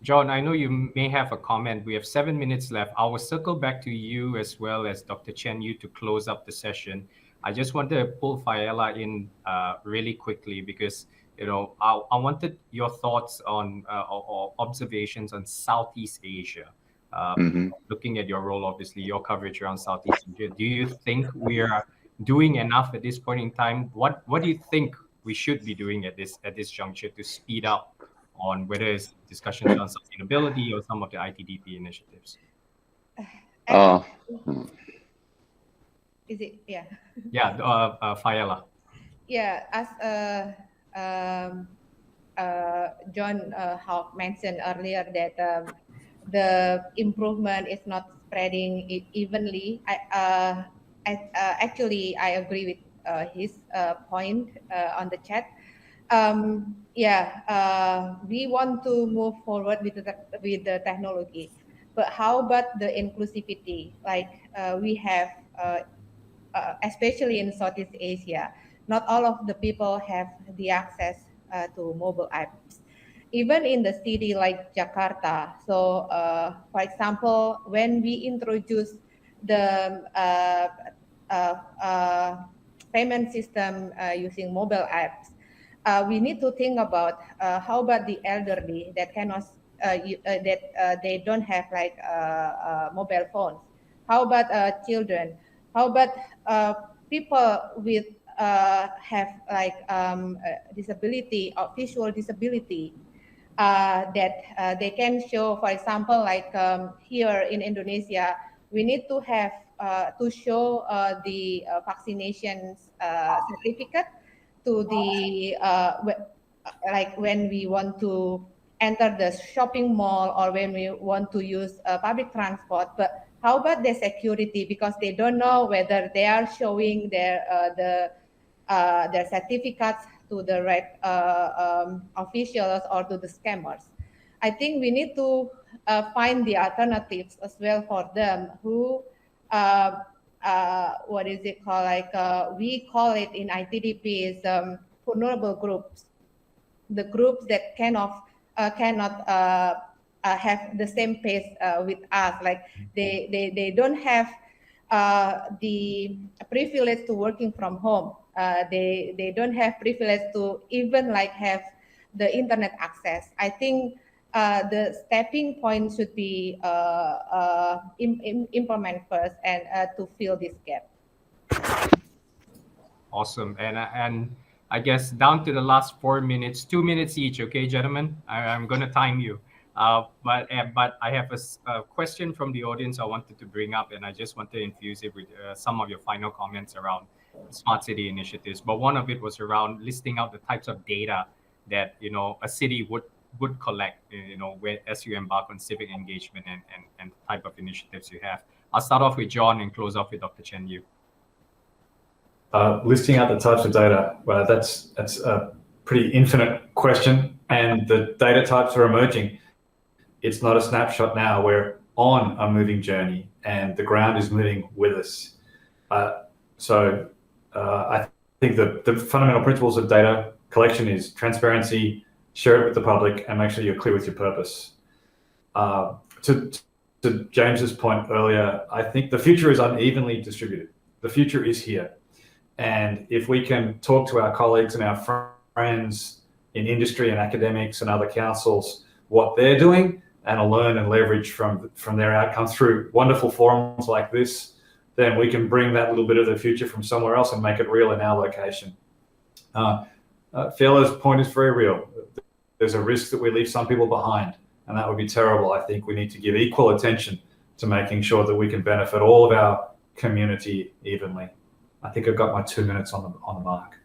John, I know you may have a comment. We have 7 minutes left. I will circle back to you as well as Dr. Chen-Yu to close up the session. I just want to pull Faela in really quickly because I wanted your thoughts on or observations on Southeast Asia. Looking at your role, obviously your coverage around Southeast Asia, do you think we are doing enough at this point in time? What do you think we should be doing at this juncture to speed up on whether it's discussions on sustainability or some of the ITDP initiatives? Is it? Yeah. Yeah, Faela. Yeah, as John Hawke mentioned earlier that the improvement is not spreading evenly. Actually, I agree with his point on the chat. We want to move forward with the technology, but how about the inclusivity? Like we have, especially in Southeast Asia, not all of the people have the access to mobile apps. Even in the city like Jakarta. So, for example, when we introduce the payment system using mobile apps, we need to think about how about the elderly that cannot, they don't have like mobile phones. How about children? How about people with have like disability or visual disability? That they can show, for example, like here in Indonesia, we need to have to show the vaccinations certificate to the like when we want to enter the shopping mall or when we want to use public transport. But how about the security? Because they don't know whether they are showing their certificates to the right officials or to the scammers. I think we need to find the alternatives as well for them who, what is it called? Like we call it in ITDP is vulnerable groups, the groups that cannot have the same pace with us. Like they don't have the privilege to working from home. They don't have privilege to even like have the internet access. I think the stepping point should be implement first and to fill this gap. Awesome. And I guess down to the last 4 minutes, 2 minutes each. Okay, gentlemen, I'm going to time you. But I have a question from the audience I wanted to bring up, and I just want to infuse it with some of your final comments around smart city initiatives. But one of it was around listing out the types of data that a city would collect, as you embark on civic engagement and the type of initiatives you have. I'll start off with John and close off with Dr. Chen-Yu. Listing out the types of data, well, that's a pretty infinite question, and the data types are emerging. It's not a snapshot now. We're on a moving journey, and the ground is moving with us. So I think the fundamental principles of data collection is transparency, share it with the public, and make sure you're clear with your purpose. To James's point earlier, I think the future is unevenly distributed. The future is here. And if we can talk to our colleagues and our friends in industry and academics and other councils what they're doing, and learn and leverage from their outcomes through wonderful forums like this, then we can bring that little bit of the future from somewhere else and make it real in our location. Faela's point is very real. There's a risk that we leave some people behind, and that would be terrible. I think we need to give equal attention to making sure that we can benefit all of our community evenly. I think I've got my 2 minutes on the mark.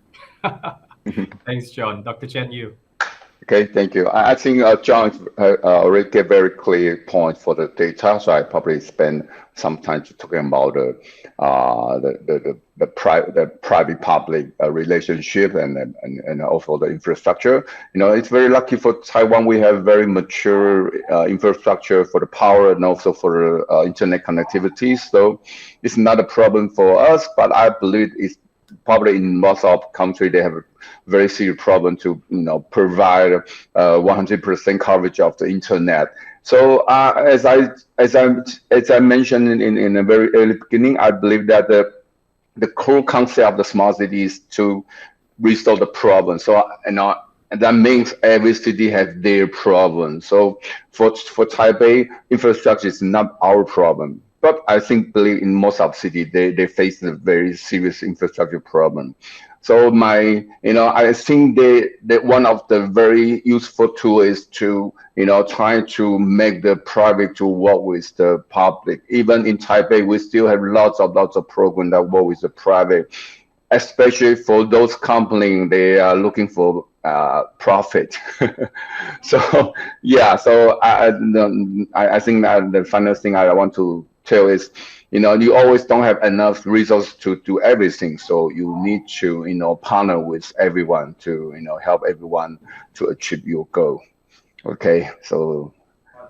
Thanks, John. Dr. Chen-Yu. Okay, thank you. I think John already gave very clear point for the data, so I probably spend some time talking about the private-public relationship and also the infrastructure. It's very lucky for Taiwan. We have very mature infrastructure for the power and also for internet connectivity. So it's not a problem for us, but I believe it's probably in most of countries they have a very serious problem to provide 100% coverage of the internet. So as I mentioned in a very early beginning, I believe that the core concept of the smart city is to resolve the problem. So and that means every city has their problem. So for Taipei, infrastructure is not our problem. But I believe in most of cities, they face a very serious infrastructure problem. So I think that one of the very useful tools is to, try to make the private to work with the public. Even in Taipei, we still have lots of programs that work with the private, especially for those companies, they are looking for profit. So yeah, so I think that the final thing I want to tell is, you always don't have enough resources to do everything. So you need to, partner with everyone to, help everyone to achieve your goal. Okay, so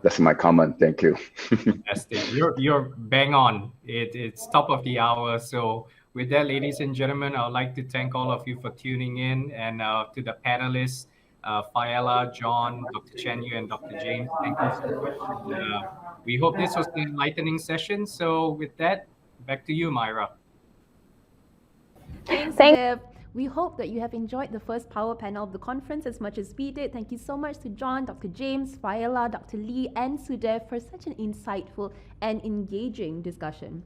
that's my comment. Thank you. Fantastic. You're bang on. It's top of the hour. So with that, ladies and gentlemen, I would like to thank all of you for tuning in, and to the panelists, Faela, John, Dr. Chen-Yu, and Dr. James. Thank you so much. And, we hope this was an enlightening session. So with that, back to you, Myra. Thanks, Sudev. We hope that you have enjoyed the first power panel of the conference as much as we did. Thank you so much to John, Dr. James, Faela, Dr. Lee, and Sudev for such an insightful and engaging discussion.